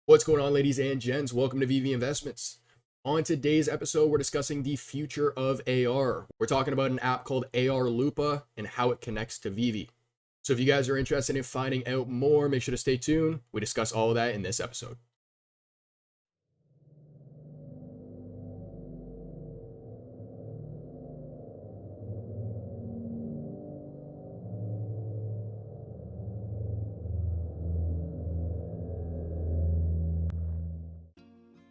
What's going on, ladies and gents? Welcome to Veve Investments. On today's episode, we're discussing the future of AR. We're talking about an app called ARloopa and how it connects to Veve. So if you guys are interested in finding out more, make sure to stay tuned. We discuss all of that in this episode.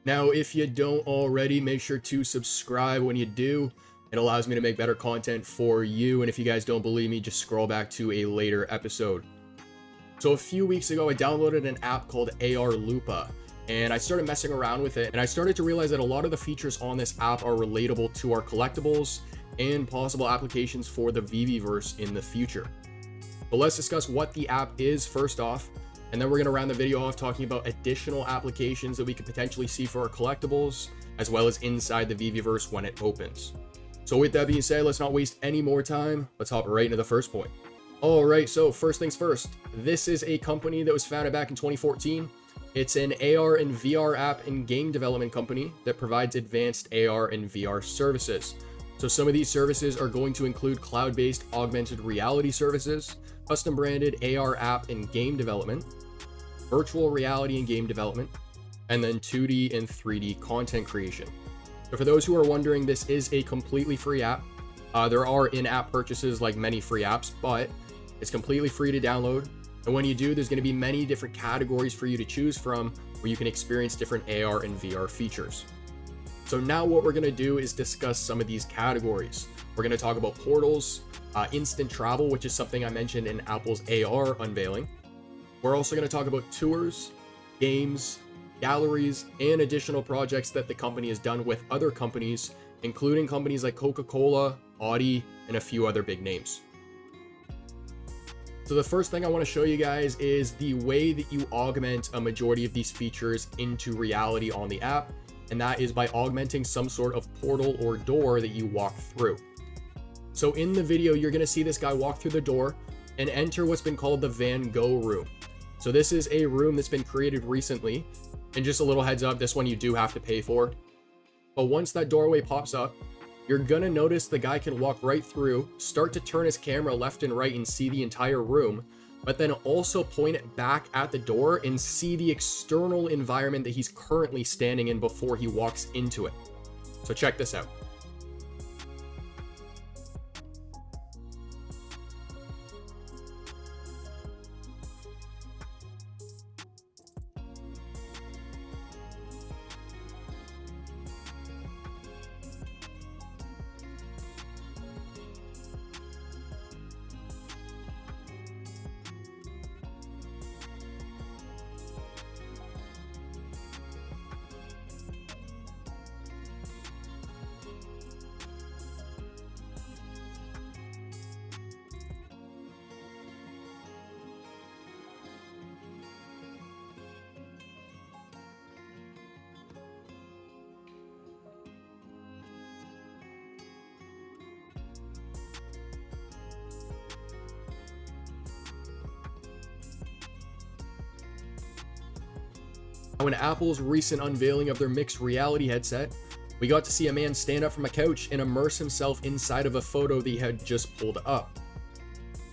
Now, if you don't already, make sure to subscribe when you do. It allows me to make better content for you. And if you guys don't believe me, just scroll back to a later episode. So a few weeks ago, I downloaded an app called ARloopa, and I started messing around with it. And I started to realize that a lot of the features on this app are relatable to our collectibles and possible applications for the Veveverse in the future. But let's discuss what the app is first off. And then we're going to round the video off talking about additional applications that we could potentially see for our collectibles, as well as inside the Veveverse when it opens. So with that being said, let's not waste any more time. Let's hop right into the first point. All right, so first things first. This is a company that was founded back in 2014. It's an AR and VR app and game development company that provides advanced AR and VR services. So some of these services are going to include cloud-based augmented reality services, custom branded AR app and game development, virtual reality and game development, and then 2D and 3D content creation. So for those who are wondering, this is a completely free app. There are in-app purchases like many free apps, but it's completely free to download. And when you do, there's going to be many different categories for you to choose from where you can experience different AR and VR features. So now what we're going to do is discuss some of these categories. We're going to talk about portals, instant travel, which is something I mentioned in Apple's AR unveiling. We're also going to talk about tours, games, galleries, and additional projects that the company has done with other companies, including companies like Coca-Cola, Audi, and a few other big names. So the first thing I want to show you guys is the way that you augment a majority of these features into reality on the app, and that is by augmenting some sort of portal or door that you walk through. So in the video, you're going to see this guy walk through the door and enter what's been called the Van Gogh room. So this is a room that's been created recently, and just a little heads up, this one you do have to pay for. But once that doorway pops up, you're gonna notice the guy can walk right through, start to turn his camera left and right and see the entire room, but then also point it back at the door and see the external environment that he's currently standing in before he walks into it. So check this out. In Apple's recent unveiling of their mixed reality headset, we got to see a man stand up from a couch and immerse himself inside of a photo that he had just pulled up.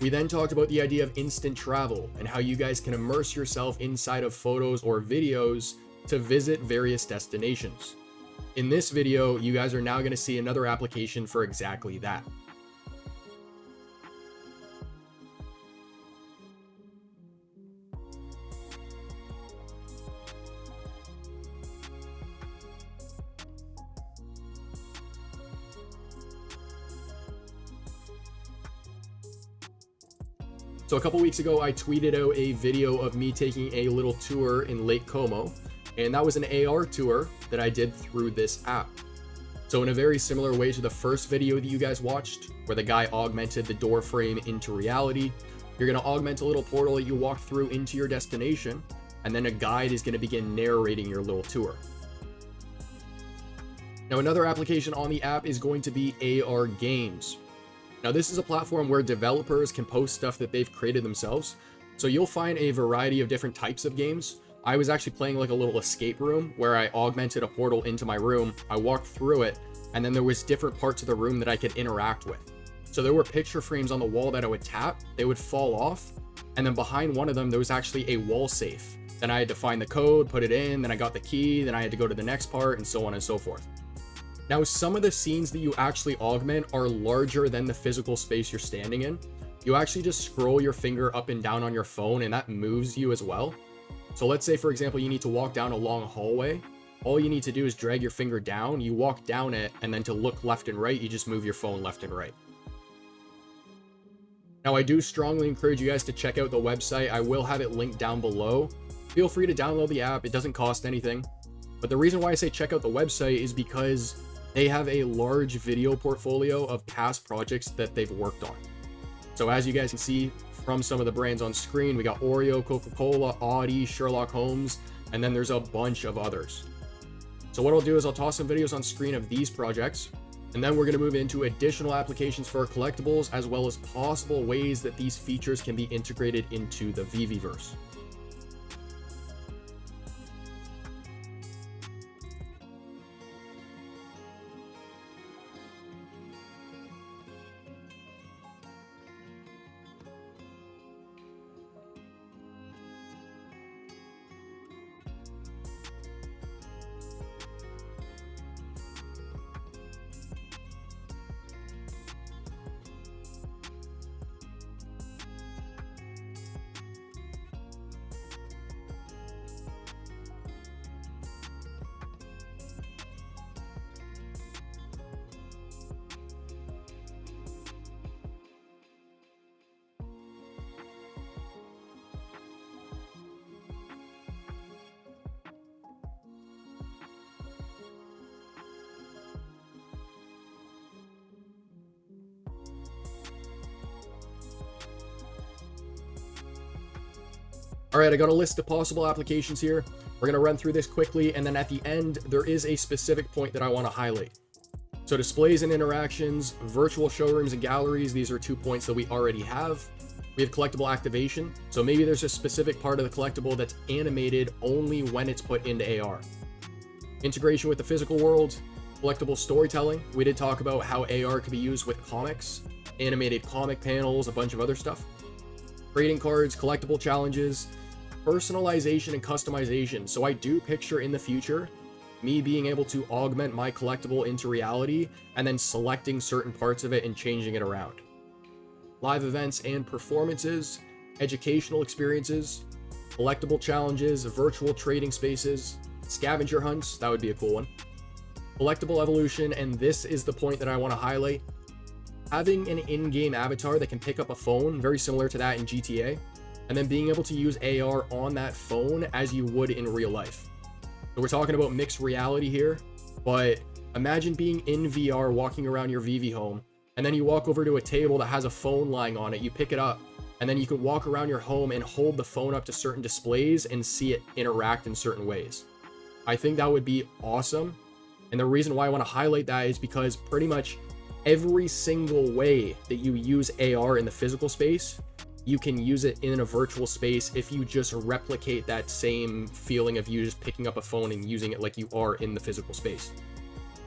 We then talked about the idea of instant travel and how you guys can immerse yourself inside of photos or videos to visit various destinations. In this video, you guys are now going to see another application for exactly that. So a couple weeks ago, I tweeted out a video of me taking a little tour in Lake Como, and that was an AR tour that I did through this app. So in a very similar way to the first video that you guys watched, where the guy augmented the door frame into reality, you're going to augment a little portal that you walk through into your destination, and then a guide is going to begin narrating your little tour. Now, another application on the app is going to be AR games. Now, this is a platform where developers can post stuff that they've created themselves. So you'll find a variety of different types of games. I was actually playing like a little escape room where I augmented a portal into my room. I walked through it, and then there was different parts of the room that I could interact with. So there were picture frames on the wall that I would tap, they would fall off, and then behind one of them, there was actually a wall safe. Then I had to find the code, put it in, then I got the key, then I had to go to the next part, and so on and so forth. Now, some of the scenes that you actually augment are larger than the physical space you're standing in. You actually just scroll your finger up and down on your phone, and that moves you as well. So let's say, for example, you need to walk down a long hallway. All you need to do is drag your finger down, you walk down it, and then to look left and right, you just move your phone left and right. Now, I do strongly encourage you guys to check out the website. I will have it linked down below. Feel free to download the app. It doesn't cost anything. But the reason why I say check out the website is because they have a large video portfolio of past projects that they've worked on. So as you guys can see from some of the brands on screen, we got Oreo, Coca-Cola, Audi, Sherlock Holmes, and then there's a bunch of others. So what I'll do is I'll toss some videos on screen of these projects, and then we're going to move into additional applications for our collectibles, as well as possible ways that these features can be integrated into the Veveverse. All right, I got a list of possible applications here. We're going to run through this quickly, and then at the end, there is a specific point that I want to highlight. So displays and interactions, virtual showrooms and galleries, these are 2 points that we already have. We have collectible activation, so maybe there's a specific part of the collectible that's animated only when it's put into AR. Integration with the physical world, collectible storytelling. We did talk about how AR could be used with comics, animated comic panels, a bunch of other stuff. Trading cards, collectible challenges, personalization and customization. So I do picture in the future me being able to augment my collectible into reality and then selecting certain parts of it and changing it around. Live events and performances, educational experiences, collectible challenges, virtual trading spaces, scavenger hunts, that would be a cool one. Collectible evolution, and this is the point that I want to highlight. Having an in-game avatar that can pick up a phone, very similar to that in GTA, and then being able to use AR on that phone as you would in real life. So we're talking about mixed reality here, but imagine being in VR walking around your Veve home, and then you walk over to a table that has a phone lying on it, you pick it up, and then you can walk around your home and hold the phone up to certain displays and see it interact in certain ways. I think that would be awesome, and the reason why I want to highlight that is because pretty much every single way that you use AR in the physical space, you can use it in a virtual space if you just replicate that same feeling of you just picking up a phone and using it like you are in the physical space.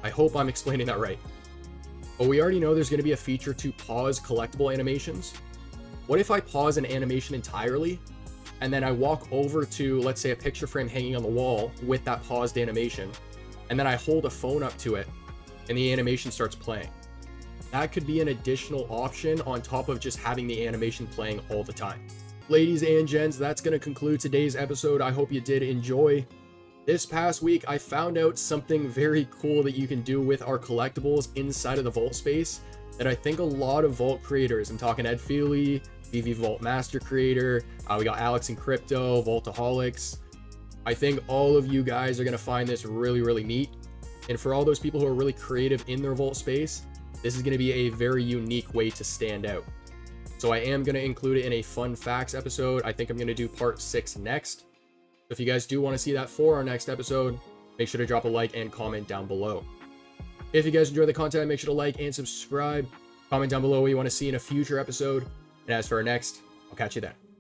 I hope I'm explaining that right. But we already know there's going to be a feature to pause collectible animations. What if I pause an animation entirely, and then I walk over to, let's say, a picture frame hanging on the wall with that paused animation, and then I hold a phone up to it, and the animation starts playing? That could be an additional option on top of just having the animation playing all the time. Ladies and gents, that's going to conclude today's episode. I hope you did enjoy. This past week, I found out something very cool that you can do with our collectibles inside of the Vault space that I think a lot of Vault creators, I'm talking Ed Feely, Veve Vault Master Creator, we got Alex in Crypto, Vaultaholics. I think all of you guys are going to find this really, really neat. And for all those people who are really creative in their Vault space, this is going to be a very unique way to stand out. So I am going to include it in a fun facts episode. I think I'm going to do part 6 next. If you guys do want to see that for our next episode, make sure to drop a like and comment down below. If you guys enjoy the content, make sure to like and subscribe. Comment down below what you want to see in a future episode. And as for our next, I'll catch you then.